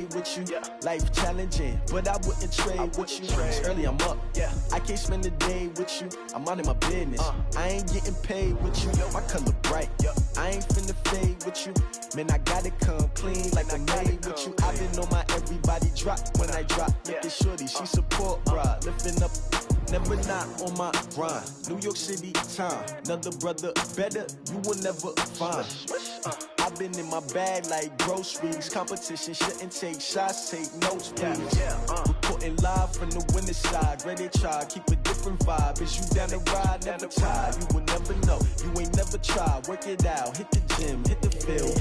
day with you. Life challenging, but I wouldn't trade with you. It's early, I'm up. I can't spend the day with you. I'm out in my business. I ain't getting paid with you. My color bright. I ain't finna fade with you. Man, I gotta come clean like I'm made with you. I've been on my everybody drop when I drop. Look at shorty, she support, bruh. Lifting up, never not on my grind. New York City time, another brother better, you will never find. I've been in my bag like groceries. Competition shouldn't take shots, take notes, please. Reporting live from the winning side. Ready to try, keep a different vibe. Is you down the ride, never tired. You will never know, you ain't never tried. Work it out, hit the gym, hit the field.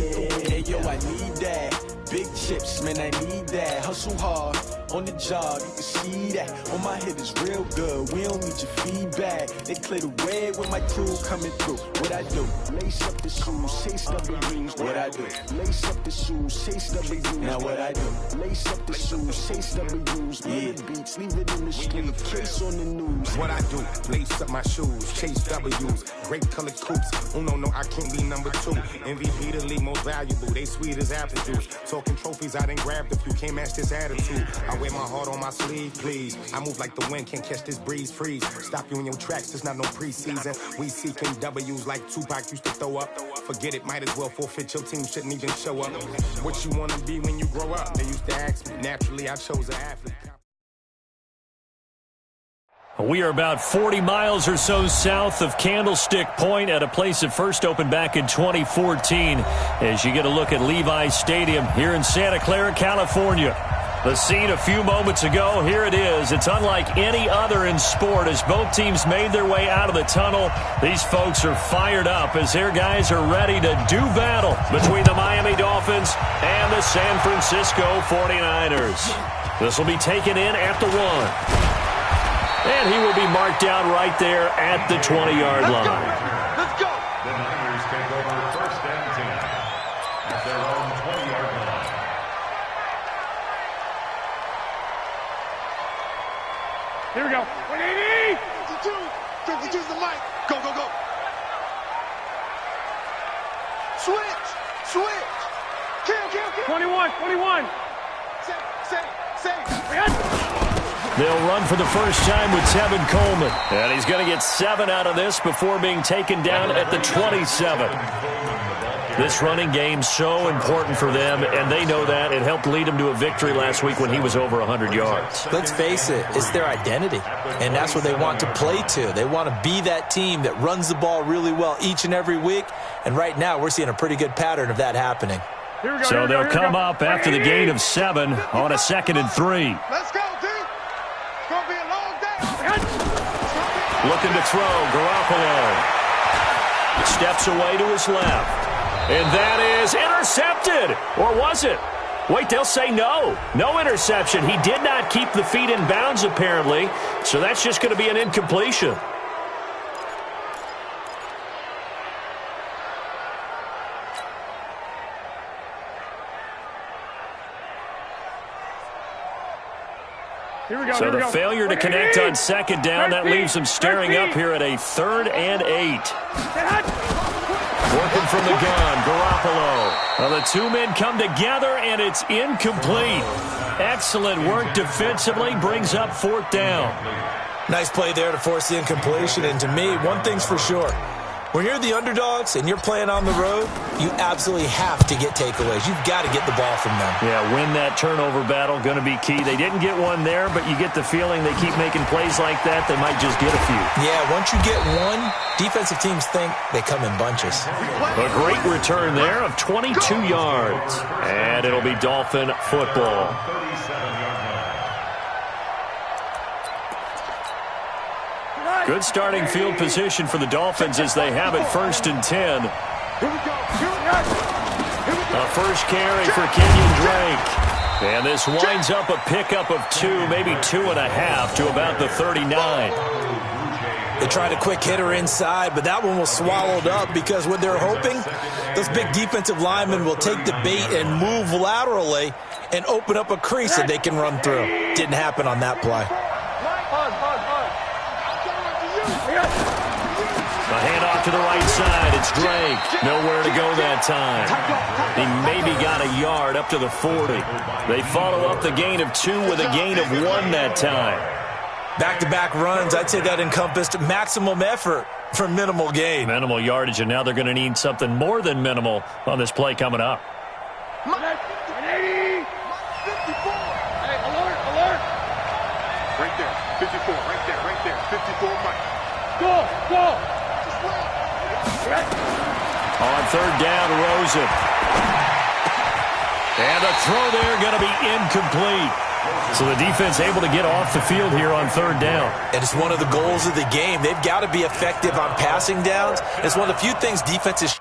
Hey yo, I need that. Big chips, man, I need that. Hustle hard, on the job, you can see that. On my head is real good, we don't need your feedback. They clear the way with my crew coming through. What I do? Lace up the shoes, chase W's. What I do? Lace up the shoes, chase W's. Now what I do? Lace up the shoes, chase W's. Yeah, beats, leave it in the street, case on the news. What I do? Lace up my shoes, chase W's. Grape colored coops. Oh no, I can't be number 2. MVP the league most valuable. They sweet as apple juice. Talking trophies, I done grabbed a few. Can't match this attitude. I wear my heart on my sleeve, please. I move like the wind, can't catch this breeze, freeze. Stop you in your tracks, there's not no preseason. We seeking W's like Tupac used to throw up. Forget it, might as well forfeit. Your team shouldn't even show up. What you wanna be when you grow up? They used to ask me. Naturally, I chose an athlete. We are about 40 miles or so south of Candlestick Point at a place that first opened back in 2014 as you get a look at Levi's Stadium here in Santa Clara, California. The scene a few moments ago, here it is. It's unlike any other in sport as both teams made their way out of the tunnel. These folks are fired up as their guys are ready to do battle between the Miami Dolphins and the San Francisco 49ers. This will be taken in at the 1. And he will be marked down right there at the 20-yard line. Let's go. The Niners take over first and 10 at their own 20-yard line. Here we go. 180. 52 is the mic. Go, go, go. Switch. Kill. 21. Save. They'll run for the first time with Tevin Coleman. And he's going to get 7 out of this before being taken down at the 27. This running game so important for them, and they know that. It helped lead them to a victory last week when he was over 100 yards. Let's face it, it's their identity, and that's what they want to play to. They want to be that team that runs the ball really well each and every week, and right now we're seeing a pretty good pattern of that happening. So they'll come up after the gain of 7 on a 2nd and 3. Let's go, team. It's going to be a long day. Looking to throw, Garoppolo. Steps away to his left. And that is intercepted. Or was it? Wait, they'll say no. No interception. He did not keep the feet in bounds, apparently. So that's just going to be an incompletion. So the failure to connect on 2nd down, that leaves them staring up here at a 3rd and 8. Working from the gun, Garoppolo. Well, the two men come together, and it's incomplete. Excellent work defensively, brings up 4th down. Nice play there to force the incompletion, and to me, one thing's for sure. When you're the underdogs and you're playing on the road, you absolutely have to get takeaways. You've got to get the ball from them. Yeah, win that turnover battle, going to be key. They didn't get one there, but you get the feeling they keep making plays like that, they might just get a few. Yeah, once you get one, defensive teams think they come in bunches. A great return there of 22 yards. And it'll be Dolphin football. Good starting field position for the Dolphins as they have it 1st and 10. A first carry for Kenyon Drake. And this winds up a pickup of 2, maybe 2.5 to about the 39. They tried a quick hitter inside, but that one was swallowed up because what they're hoping, those big defensive linemen will take the bait and move laterally and open up a crease that they can run through. Didn't happen on that play. A handoff to the right side. It's Drake. Nowhere to go that time. He maybe got a yard up to the 40. They follow up the gain of 2 with a gain of 1 that time. Back-to-back runs, I'd say that encompassed maximum effort for minimal gain. Minimal yardage, and now they're going to need something more than minimal on this play coming up. 180, 54. Hey, alert, alert. Right there, 54, right there, 54, Mike. Go. On third down, Rosen. And a throw there going to be incomplete. So the defense able to get off the field here on third down. And it's one of the goals of the game. They've got to be effective on passing downs. It's one of the few things defenses...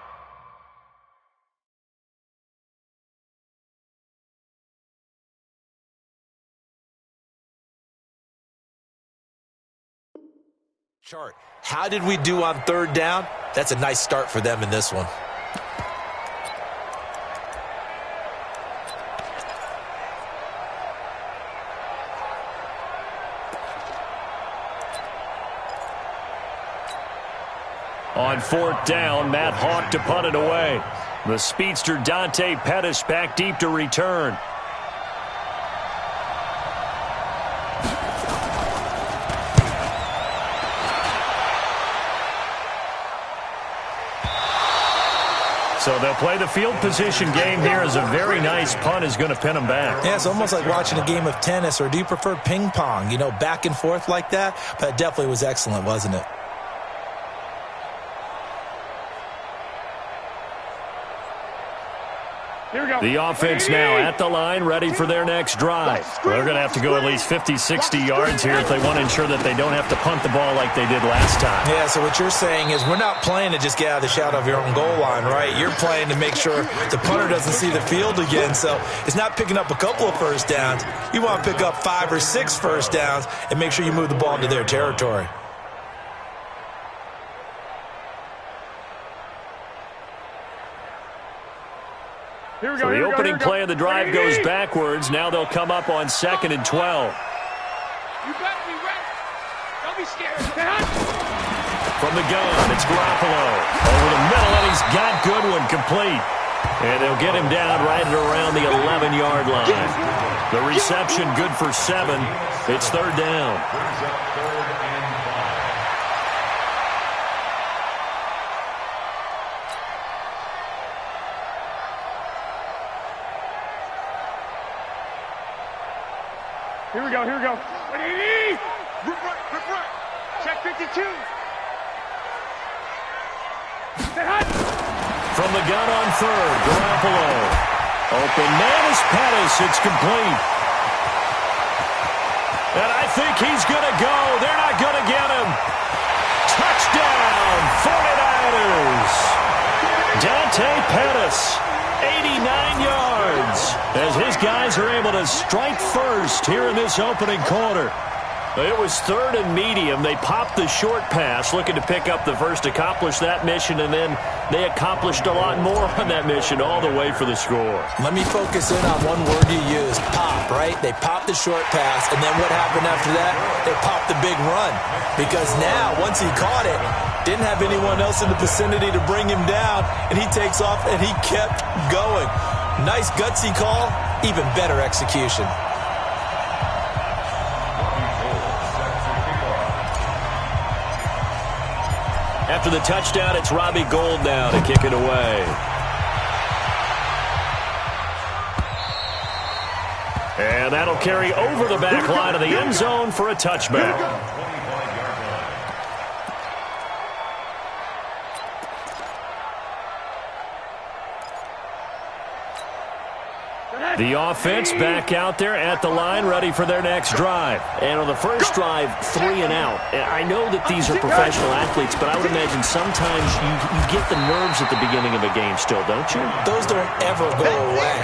Chart. How did we do on third down? That's a nice start for them in this one. On fourth down, Matt Hawk to punt it away. The speedster Dante Pettis back deep to return. So they'll play the field position game here as a very nice punt is going to pin them back. Yeah, it's almost like watching a game of tennis, or do you prefer ping pong? You know, back and forth like that? But it definitely was excellent, wasn't it? Here we go. The offense now at the line, ready for their next drive. They're going to have to go at least 50, 60 yards here if they want to ensure that they don't have to punt the ball like they did last time. Yeah, so what you're saying is we're not playing to just get out of the shadow of your own goal line, right? You're playing to make sure the punter doesn't see the field again. So it's not picking up a couple of first downs. You want to pick up 5 or 6 first downs and make sure you move the ball into their territory. Here we So go. the opening play of the drive goes backwards. Now they'll come up on 2nd and 12. You better be ready. Don't be scared. From the gun, it's Garoppolo. Over the middle, and he's got Goodwin complete. And they'll get him down right at around the 11-yard line. The reception good for 7. It's third down. Here we go. 180. Rip right. Check 52. From the gun on third, Garoppolo. Open man is Pettis. It's complete. And I think he's going to go. They're not going to get him. Touchdown, 49ers. Dante Pettis, 89 yards, as his guys are able to strike first here in this opening quarter. It was third and medium. They popped the short pass, looking to pick up the first, accomplish that mission, and then they accomplished a lot more on that mission all the way for the score. Let me focus in on one word you used, pop, right? They popped the short pass, and then what happened after that? They popped the big run. Because now, once he caught it, didn't have anyone else in the vicinity to bring him down, and he takes off, and he kept going. Nice gutsy call, even better execution. After the touchdown, it's Robbie Gould now to kick it away. And that'll carry over the back line of the end zone for a touchback. The offense back out there at the line, ready for their next drive. And on the first drive, 3 and out. And I know that these are professional athletes, but I would imagine sometimes you get the nerves at the beginning of a game still, don't you? Those don't ever go away.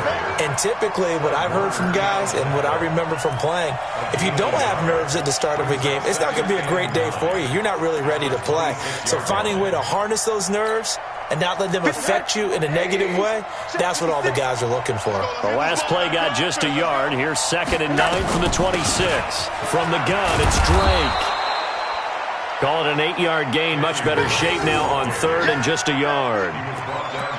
And typically, what I've heard from guys and what I remember from playing, if you don't have nerves at the start of a game, it's not going to be a great day for you. You're not really ready to play. So finding a way to harness those nerves and not let them affect you in a negative way, that's what all the guys are looking for. The last play got just a yard. Here's 2nd and 9 from the 26. From the gun, it's Drake. Call it an 8-yard gain. Much better shape now on third and just a yard.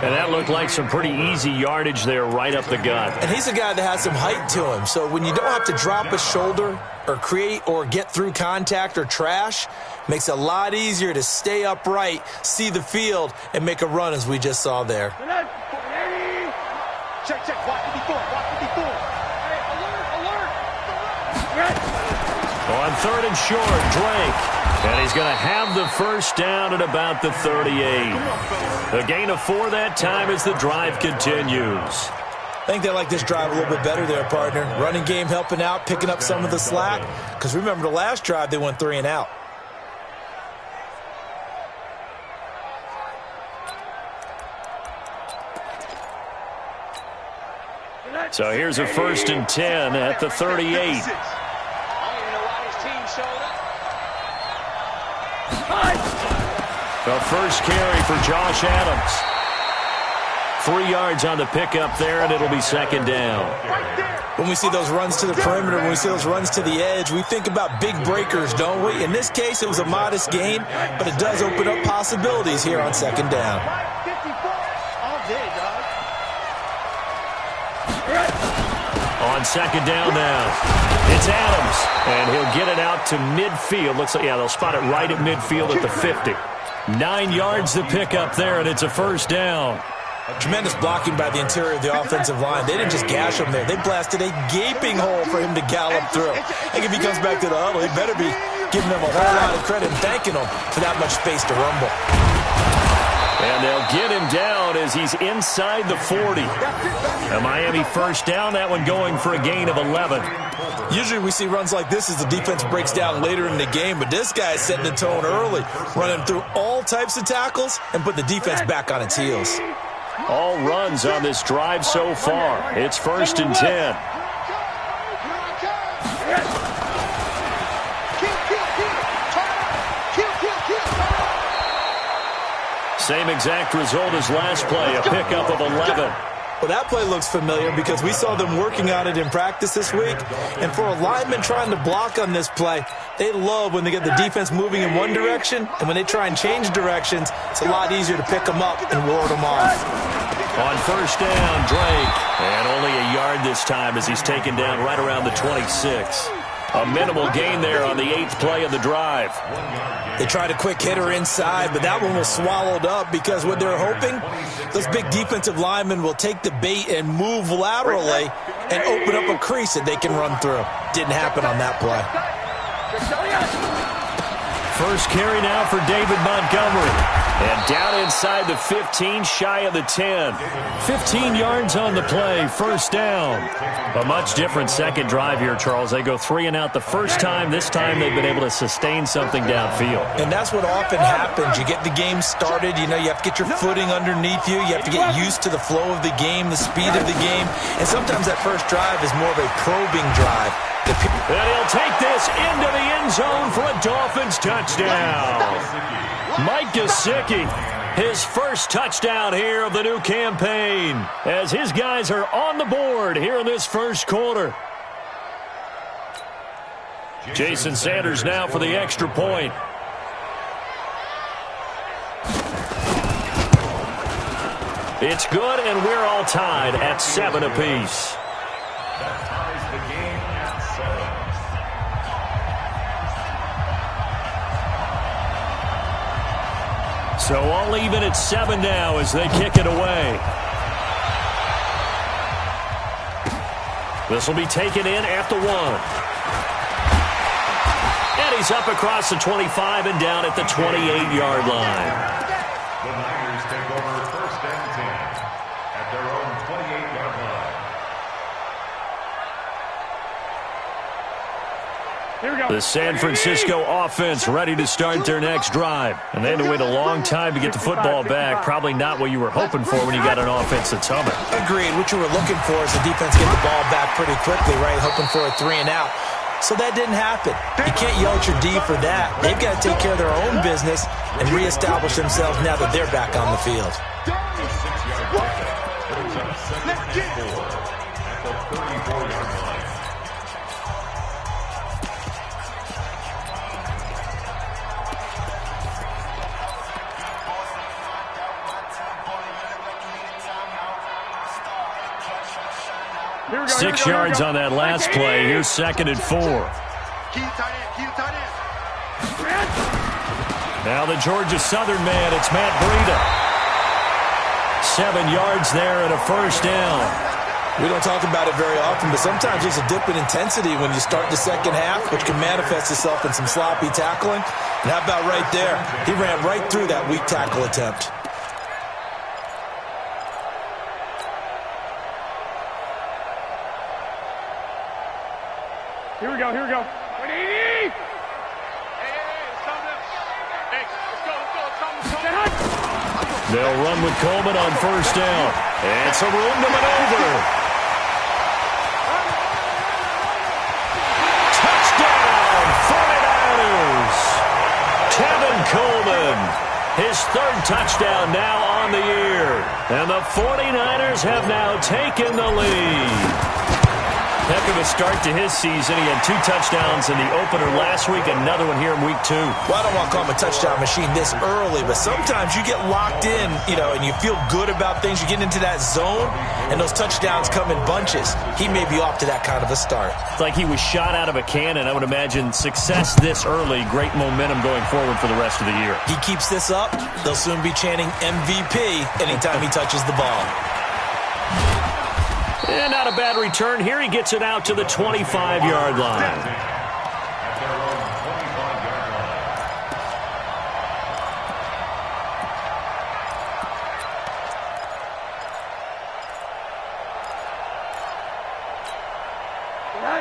And that looked like some pretty easy yardage there right up the gut. And he's a guy that has some height to him. So when you don't have to drop a shoulder or create or get through contact or trash, makes it a lot easier to stay upright, see the field, and make a run as we just saw there. Check, watch 54, watch 54. Hey, alert. On third and short, Drake. And he's going to have the first down at about the 38. A gain of 4 that time as the drive continues. I think they like this drive a little bit better there, partner. Running game helping out, picking up some of the slack. Because remember the last drive, they went 3 and out. So here's a 1st and 10 at the 38. The first carry for Josh Adams. 3 yards on the pickup there, and it'll be 2nd down. When we see those runs to the perimeter, when we see those runs to the edge, we think about big breakers, don't we? In this case, it was a modest gain, but it does open up possibilities here on 2nd down. On 2nd down now, it's Adams, and he'll get it out to midfield. Looks like, yeah, they'll spot it right at midfield at the 50. 9 yards to pick up there, and it's a 1st down. Tremendous blocking by the interior of the offensive line. They didn't just gash him there. They blasted a gaping hole for him to gallop through. I think if he comes back to the huddle, he better be giving them a whole lot of credit and thanking them for that much space to rumble. And they'll get him down as he's inside the 40. A Miami 1st down, that one going for a gain of 11. Usually we see runs like this as the defense breaks down later in the game, but this guy is setting the tone early, running through all types of tackles and put the defense back on its heels. All runs on this drive so far. It's 1st and 10. Same exact result as last play, a pickup of 11. Well, that play looks familiar because we saw them working on it in practice this week. And for a lineman trying to block on this play, they love when they get the defense moving in one direction. And when they try and change directions, it's a lot easier to pick them up and ward them off. On 1st down, Drake. And only a yard this time as he's taken down right around the 26. A minimal gain there on the 8th play of the drive. They tried a quick hitter inside, but that one was swallowed up because what they're hoping, those big defensive linemen will take the bait and move laterally and open up a crease that they can run through. Didn't happen on that play. First carry now for David Montgomery. And down inside the 15, shy of the 10. 15 yards on the play, 1st down. A much different second drive here, Charles. They go 3 and out the first time. This time they've been able to sustain something downfield. And that's what often happens. You get the game started. You know, you have to get your footing underneath you. You have to get used to the flow of the game, the speed of the game. And sometimes that first drive is more of a probing drive. And he'll take this into the end zone for a Dolphins touchdown. Mike Gesicki, his first touchdown here of the new campaign, as his guys are on the board here in this first quarter. Jason Sanders now for the extra point. It's good, and we're all tied at 7 apiece. So all even at 7 now as they kick it away. This will be taken in at the 1. And he's up across the 25 and down at the 28-yard line. The Niners take over 1st and 10 at their own 28-yard line. Here we go. The San Francisco offense ready to start their next drive. And they had to wait a long time to get the football back. Probably not what you were hoping for when you got an offense that's humming. Agreed. What you were looking for is the defense get the ball back pretty quickly, right? Hoping for a 3 and out. So that didn't happen. You can't yell at your D for that. They've got to take care of their own business and reestablish themselves now that they're back on the field. 6 yards on that last play. Here's 2nd and 4. Now the Georgia Southern man, it's Matt Breida. 7 yards there and a first down. We don't talk about it very often, but sometimes there's a dip in intensity when you start the second half, which can manifest itself in some sloppy tackling. And how about right there? He ran right through that weak tackle attempt. Here we go, here we go. Hey, They'll run with Coleman on first down. And some room to maneuver. Touchdown, 49ers. Tevin Coleman, his 3rd touchdown now on the year. And the 49ers have now taken the lead. Heck of a start to his season. He had 2 touchdowns in the opener last week, another one here in week 2. Well, I don't want to call him a touchdown machine this early, but sometimes you get locked in, and you feel good about things. You get into that zone, and those touchdowns come in bunches. He may be off to that kind of a start. It's like he was shot out of a cannon. I would imagine success this early, great momentum going forward for the rest of the year. He keeps this up, they'll soon be chanting MVP anytime he touches the ball. And not a bad return. Here he gets it out to the 25-yard line.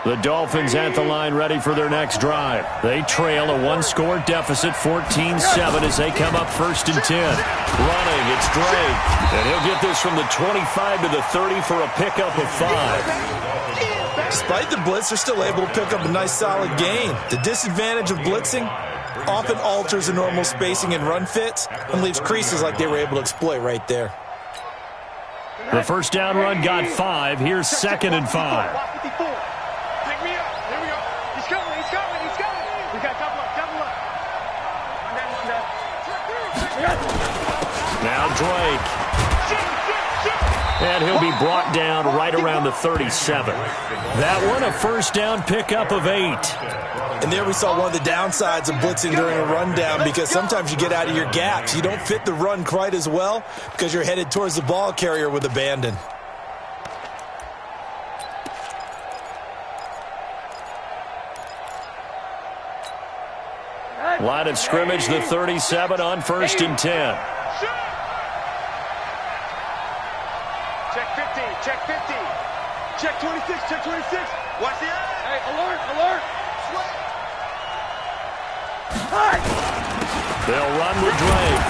The Dolphins at the line ready for their next drive. They trail a 1-score deficit, 14-7 as they come up 1st and 10. Running, it's Drake. And he'll get this from the 25 to the 30 for a pickup of 5. Despite the blitz, they're still able to pick up a nice solid gain. The disadvantage of blitzing often alters the normal spacing and run fits and leaves creases like they were able to exploit right there. The first down run got 5. Here's 2nd and 5. Now Drake. And he'll be brought down right around the 37. That one a first down pickup of 8. And there we saw one of the downsides of blitzing during a rundown, because sometimes you get out of your gaps. You don't fit the run quite as well because you're headed towards the ball carrier with abandon. Line of scrimmage, the 37 on 1st and 10. Check 50, check 50. Check 26, check 26. Watch the eye. Hey, alert, alert. They'll run with Drake.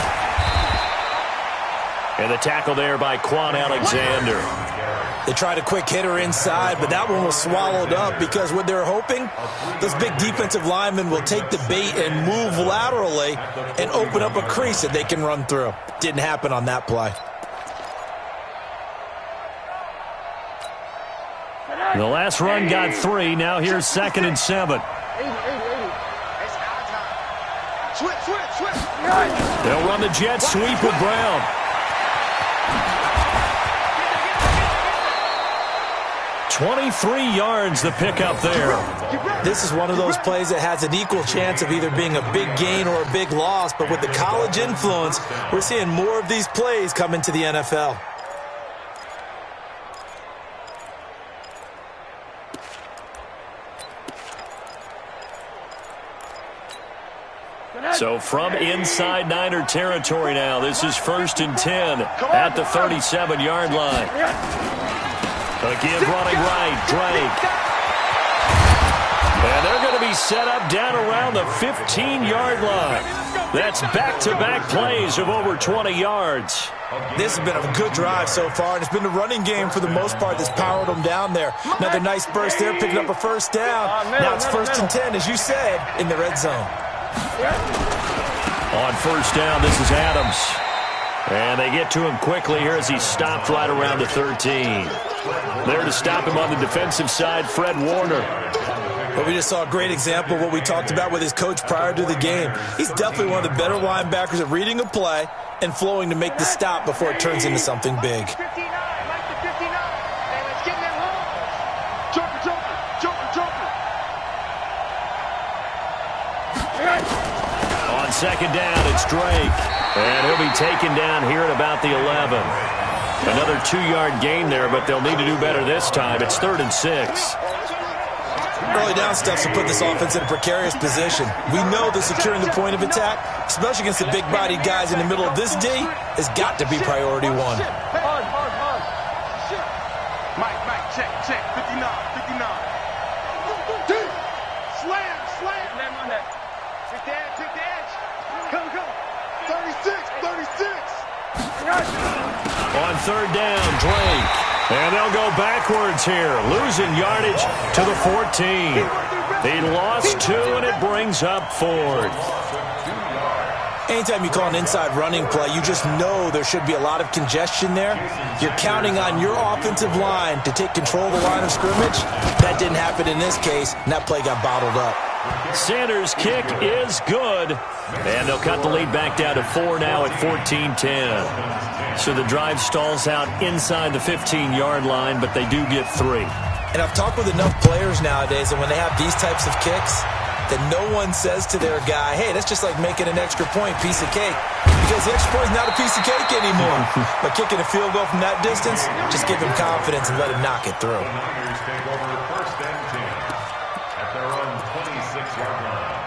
And the tackle there by Quan Alexander. They tried a quick hitter inside, but that one was swallowed up because what they're hoping, those big defensive linemen will take the bait and move laterally and open up a crease that they can run through. Didn't happen on that play. The last run got 3. Now here's 2nd and 7. They'll run the jet sweep with Brown. $23 yards the pickup there. This is one of those plays that has an equal chance of either being a big gain or a big loss, but with the college influence, we're seeing more of these plays come into the NFL. So from inside Niner territory now, this is 1st and 10 at the 37-yard line. Again, running right, Drake. And they're going to be set up down around the 15-yard line. That's back-to-back plays of over 20 yards. This has been a good drive so far, and it's been the running game for the most part that's powered them down there. Another nice burst there, picking up a first down. Now it's 1st and 10, as you said, in the red zone. On first down, this is Adams. And they get to him quickly here as he's stopped right around the 13. There to stop him on the defensive side, Fred Warner. But we just saw a great example of what we talked about with his coach prior to the game. He's definitely one of the better linebackers at reading a play and flowing to make the stop before it turns into something big. On second down, it's Drake. And he'll be taken down here at about the 11. Another 2-yard gain there, but they'll need to do better this time. It's 3rd and 6. Early down stuff to put this offense in a precarious position. We know that securing the point of attack, especially against the big-bodied guys in the middle of this D, has got to be priority one. Mike, check, 59. Slam. Slam on that. Take the edge. Come. 36. On 3rd down, Drake. And they'll go backwards here, losing yardage to the 14. They lost 2, and it brings up 4th. Anytime you call an inside running play, you just know there should be a lot of congestion there. You're counting on your offensive line to take control of the line of scrimmage. That didn't happen in this case, and that play got bottled up. Sanders' kick is good. And they'll cut the lead back down to 4 now at 14-10. So the drive stalls out inside the 15-yard line, but they do get 3. And I've talked with enough players nowadays, and when they have these types of kicks, that no one says to their guy, hey, that's just like making an extra point, piece of cake. Because the extra point is not a piece of cake anymore. But kicking a field goal from that distance, just give him confidence and let him knock it through. The Niners take over 1st and 10 at their own 26-yard line.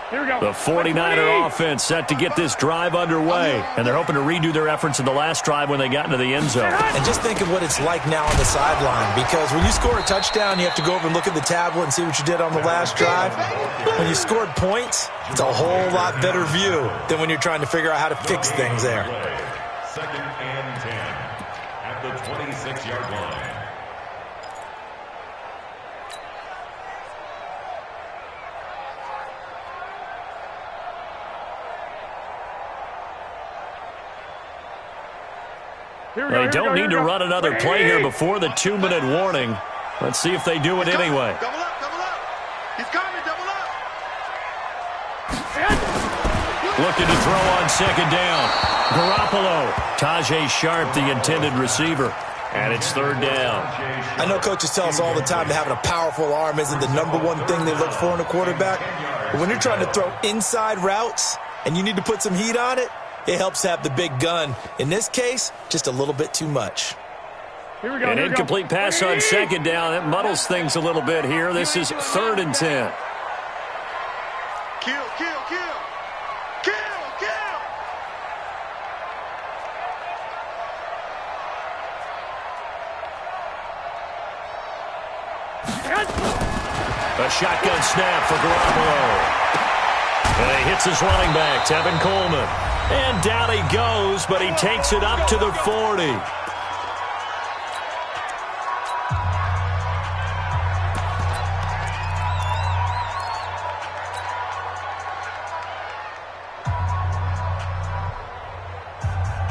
Here we go. The 49er offense set to get this drive underway, and they're hoping to redo their efforts in the last drive when they got into the end zone. And just think of what it's like now on the sideline, because when you score a touchdown, you have to go over and look at the tablet and see what you did on the last drive. When you scored points, it's a whole lot better view than when you're trying to figure out how to fix things there. 2nd and 10 at the 26-yard line. They don't need to run another play here before the 2-minute warning. Let's see if they do it anyway. Double up. He's coming, double up. Looking to throw on second down. Garoppolo. Tajay Sharp, the intended receiver. And it's 3rd down. I know coaches tell us all the time that having a powerful arm isn't the number one thing they look for in a quarterback. But when you're trying to throw inside routes and you need to put some heat on it, it helps to have the big gun. In this case, just a little bit too much. Here we go. An incomplete pass on second down. That muddles things a little bit here. This is 3rd and 10. Kill. A shotgun snap for Garoppolo. And he hits his running back, Tevin Coleman. And down he goes, but he takes it up to the 40.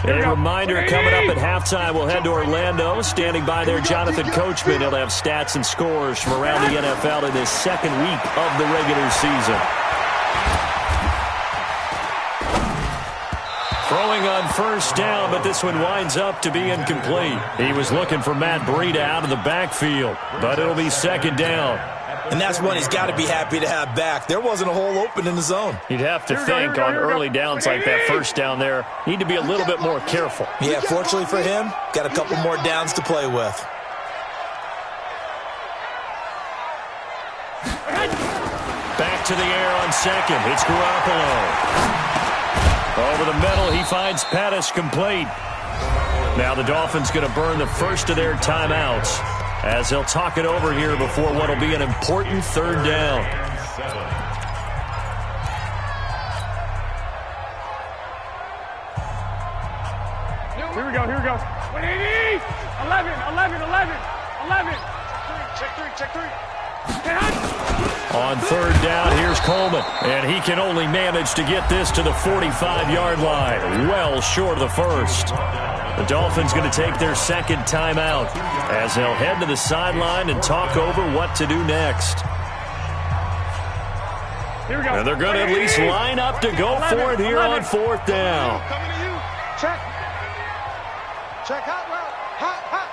A reminder coming up at halftime, we'll head to Orlando. Standing by there, Jonathan Coachman. He'll have stats and scores from around the NFL in this 2nd week of the regular season. Throwing on 1st down, but this one winds up to be incomplete. He was looking for Matt Breida out of the backfield, but it'll be 2nd down. And that's one he's got to be happy to have back. There wasn't a hole open in the zone. You'd have to think on early downs like that 1st down there, need to be a little bit more careful. Yeah, fortunately for him, got a couple more downs to play with. Back to the air on second. It's Garoppolo. Over the middle, he finds Pettis complete. Now the Dolphins going to burn the first of their timeouts as they'll talk it over here before what will be an important 3rd down. Here we go. 180. 11. Check three. On 3rd down, here's Coleman. And he can only manage to get this to the 45-yard line. Well short of the first. The Dolphins going to take their 2nd timeout as they'll head to the sideline and talk over what to do next. Here we go. And they're going to at least line up to go for it here on 4th down. Coming to you. Check. Hot route. Hot.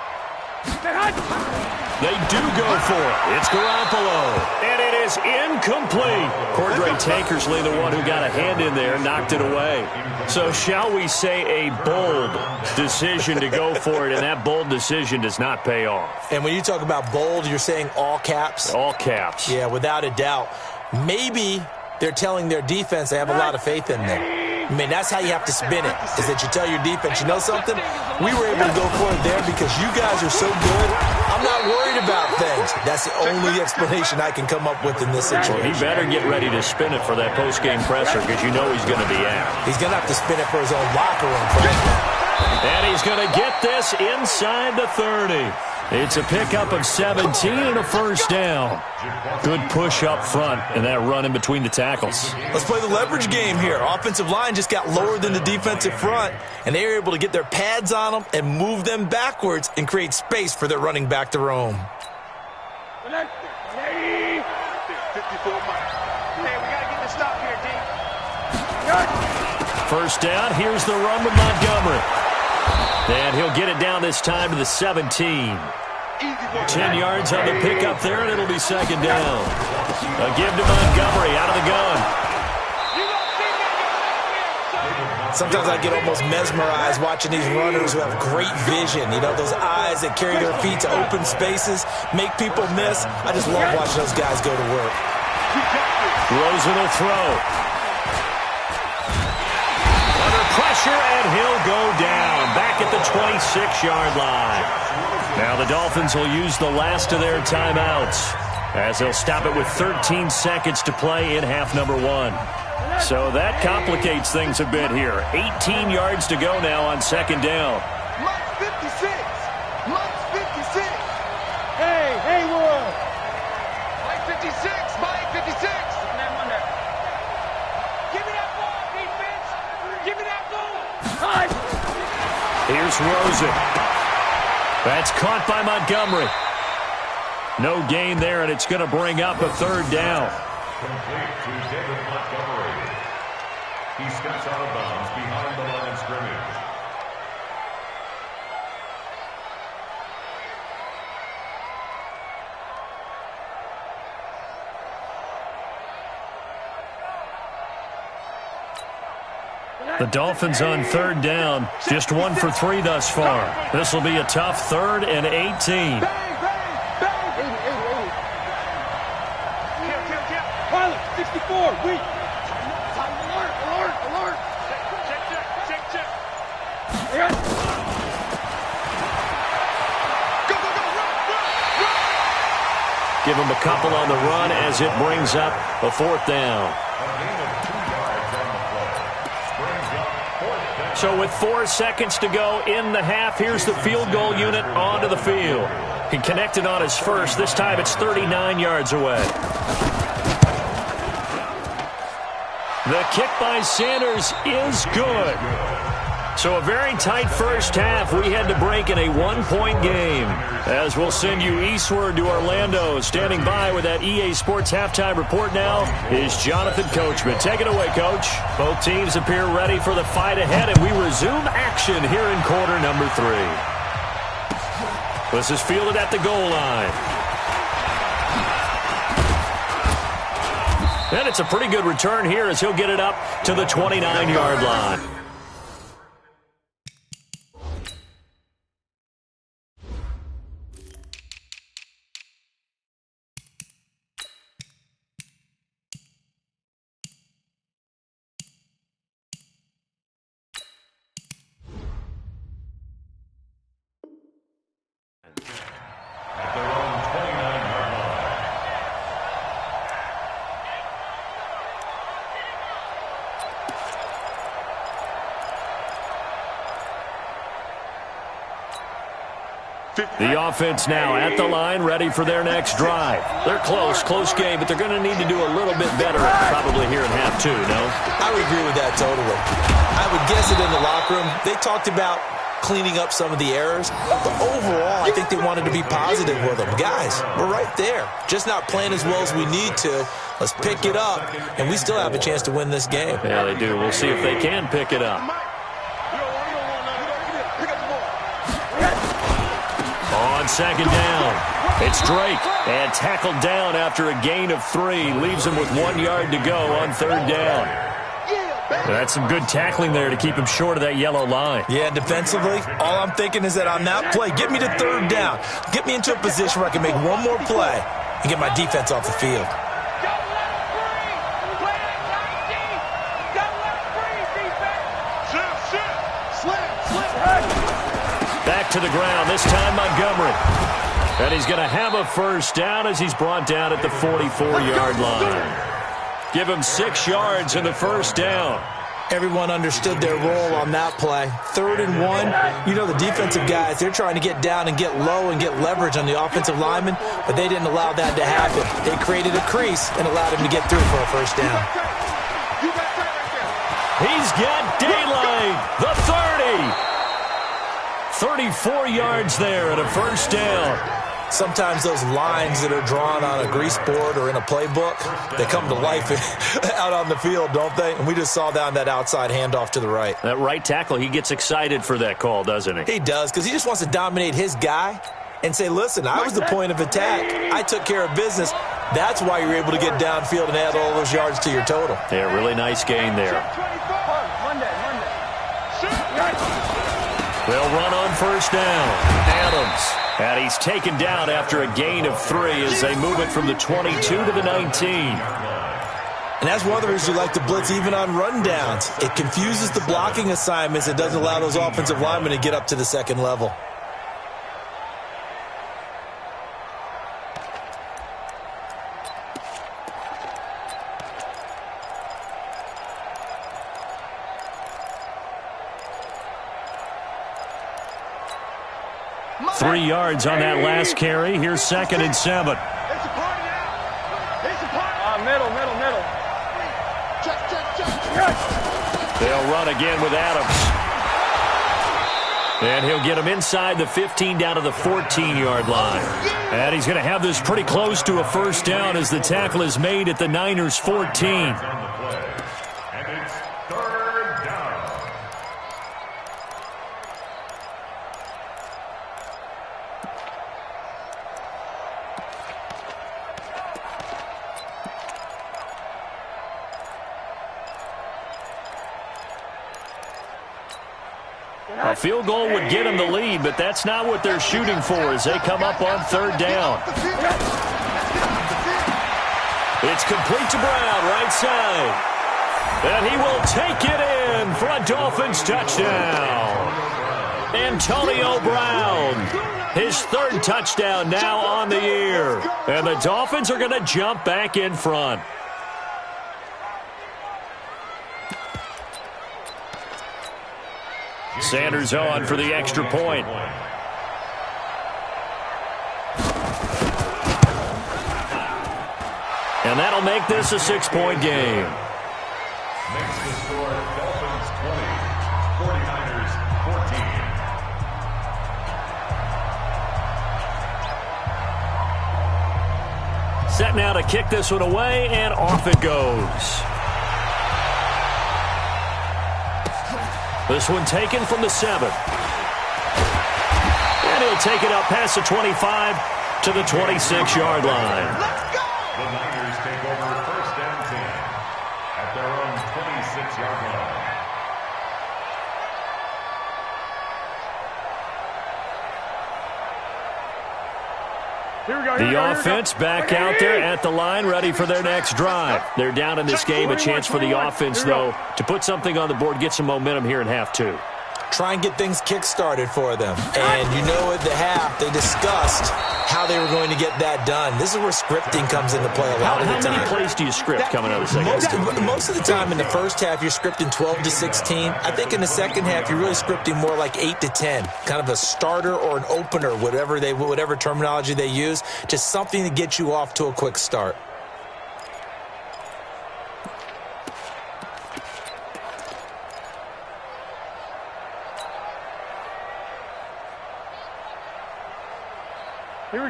They do go for it. It's Garoppolo. And it is incomplete. Cordray Tankersley, the one who got a hand in there, knocked it away. So shall we say a bold decision to go for it, and that bold decision does not pay off. And when you talk about bold, you're saying all caps? All caps. Yeah, without a doubt. Maybe they're telling their defense they have a lot of faith in them. I mean, that's how you have to spin it, is that you tell your defense, you know something? We were able to go for it there because you guys are so good. I'm not worried about things. That's the only explanation I can come up with in this situation. Well, he better get ready to spin it for that post-game presser because you know he's going to be out. He's going to have to spin it for his own locker room, frankly. And he's going to get this inside the 30. It's a pickup of 17 and a first down. Good push up front and that run in between the tackles. Let's play the leverage game here. Offensive line just got lower than the defensive front, and they were able to get their pads on them and move them backwards and create space for their running back to roam. 54 miles. Hey, we got to get the stop here, D. First down. Here's the run with Montgomery. And he'll get it down this time to the 17. 10 yards on the pickup there, and it'll be second down. A give to Montgomery out of the gun. Sometimes I get almost mesmerized watching these runners who have great vision. You know, those eyes that carry their feet to open spaces, make people miss. I just love watching those guys go to work. Rosen will throw. Under pressure, and he'll go down. Back at the 26-yard line. Now the Dolphins will use the last of their timeouts as they'll stop it with 13 seconds to play in half number 1. So that complicates things a bit here. 18 yards to go now on second down. Mike 56. Mike 56. Hey, Haywood. Mike 56. Mike 56. Give me that ball, defense. Give me that ball. Here's Rosen. That's caught by Montgomery. No gain there, and it's going to bring up a third down. Complete to David Montgomery. He steps out of bounds behind the line of scrimmage. The Dolphins on third down, just 1 for 3 thus far. This will be a tough 3rd and 18. Pilot, 64, weak. Alert. Check. Go, run. Give him a couple on the run as it brings up a 4th down. So with 4 seconds to go in the half, here's the field goal unit onto the field. He connected on his first. This time it's 39 yards away. The kick by Sanders is good. So a very tight first half. We had to break in a 1-point game. As we'll send you eastward to Orlando. Standing by with that EA Sports halftime report now is Jonathan Coachman. Take it away, Coach. Both teams appear ready for the fight ahead, and we resume action here in quarter number 3. This is fielded at the goal line. And it's a pretty good return here as he'll get it up to the 29-yard line. At their own 29-yard line. The offense now at the line, ready for their next drive. They're close game, but they're going to need to do a little bit better probably here in half 2, no? I would agree with that totally. I would guess it in the locker room. They talked about cleaning up some of the errors, but overall, I think they wanted to be positive with them. Guys, we're right there. Just not playing as well as we need to. Let's pick it up, and we still have a chance to win this game. Yeah, they do. We'll see if they can pick it up. On on second down. It's Drake, and tackled down after a gain of 3. Leaves him with 1 yard to go on third down. That's some good tackling there to keep him short of that yellow line. Yeah, defensively, all I'm thinking is that on that play, get me to third down. Get me into a position where I can make one more play and get my defense off the field. Back to the ground, this time Montgomery. And he's going to have a first down as he's brought down at the 44-yard line. Give him 6 yards in the first down. Everyone understood their role on that play. 3rd and 1, you know the defensive guys, they're trying to get down and get low and get leverage on the offensive lineman, but they didn't allow that to happen. They created a crease and allowed him to get through for a first down. He's got daylight, the 30. 34 yards there and a first down. Sometimes those lines that are drawn on a grease board or in a playbook, they come to life out on the field, don't they? And we just saw that on that outside handoff to the right. That right tackle, he gets excited for that call, doesn't he? He does, because he just wants to dominate his guy and say, listen, I was the point of attack. I took care of business. That's why you're able to get downfield and add all those yards to your total. Yeah, really nice gain there. They'll run on first down. Adams. And he's taken down after a gain of 3 as they move it from the 22 to the 19. And that's one of the reasons you like to blitz even on rundowns. It confuses the blocking assignments. It doesn't allow those offensive linemen to get up to the second level. Three yards on that last carry. Here's 2nd and 7. Middle. Check. They'll run again with Adams. And he'll get him inside the 15 down to the 14-yard line. And he's going to have this pretty close to a first down as the tackle is made at the Niners' 14. A field goal would get them the lead, but that's not what they're shooting for as they come up on third down. It's complete to Brown, right side. And he will take it in for a Dolphins touchdown. Antonio Brown, his 3rd touchdown now on the year. And the Dolphins are going to jump back in front. Sanders on for the extra point. And that'll make this a 6-point game. Makes the score Dolphins 20, 49ers 14. Set now to kick this one away, and off it goes. This one taken from the 7. And he'll take it up past the 25 to the 26-yard line. The Niners take over 1st and 10 at their own 26-yard line. The offense back out there at the line, ready for their next drive. They're down in this game. A chance for the offense, though, to put something on the board, get some momentum here in half 2. Try and get things kick-started for them. And you know at the half, they discussed how they were going to get that done. This is where scripting comes into play a lot of the time. How many plays do you script coming out of the second half? Most of the time in the first half, you're scripting 12 to 16. I think in the second half, you're really scripting more like 8 to 10. Kind of a starter or an opener, whatever terminology they use. Just something to get you off to a quick start.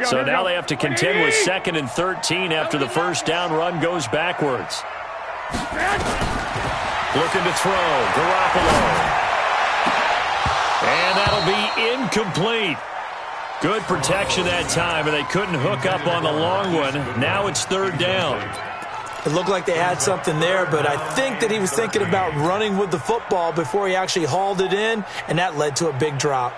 So now they have to contend with 2nd and 13 after the first down run goes backwards. Looking to throw, Garoppolo. And that'll be incomplete. Good protection that time, and they couldn't hook up on the long one. Now it's third down. It looked like they had something there, but I think that he was thinking about running with the football before he actually hauled it in, and that led to a big drop.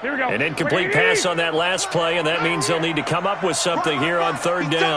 Here we go. An incomplete pass on that last play, and that means they'll need to come up with something here on third down.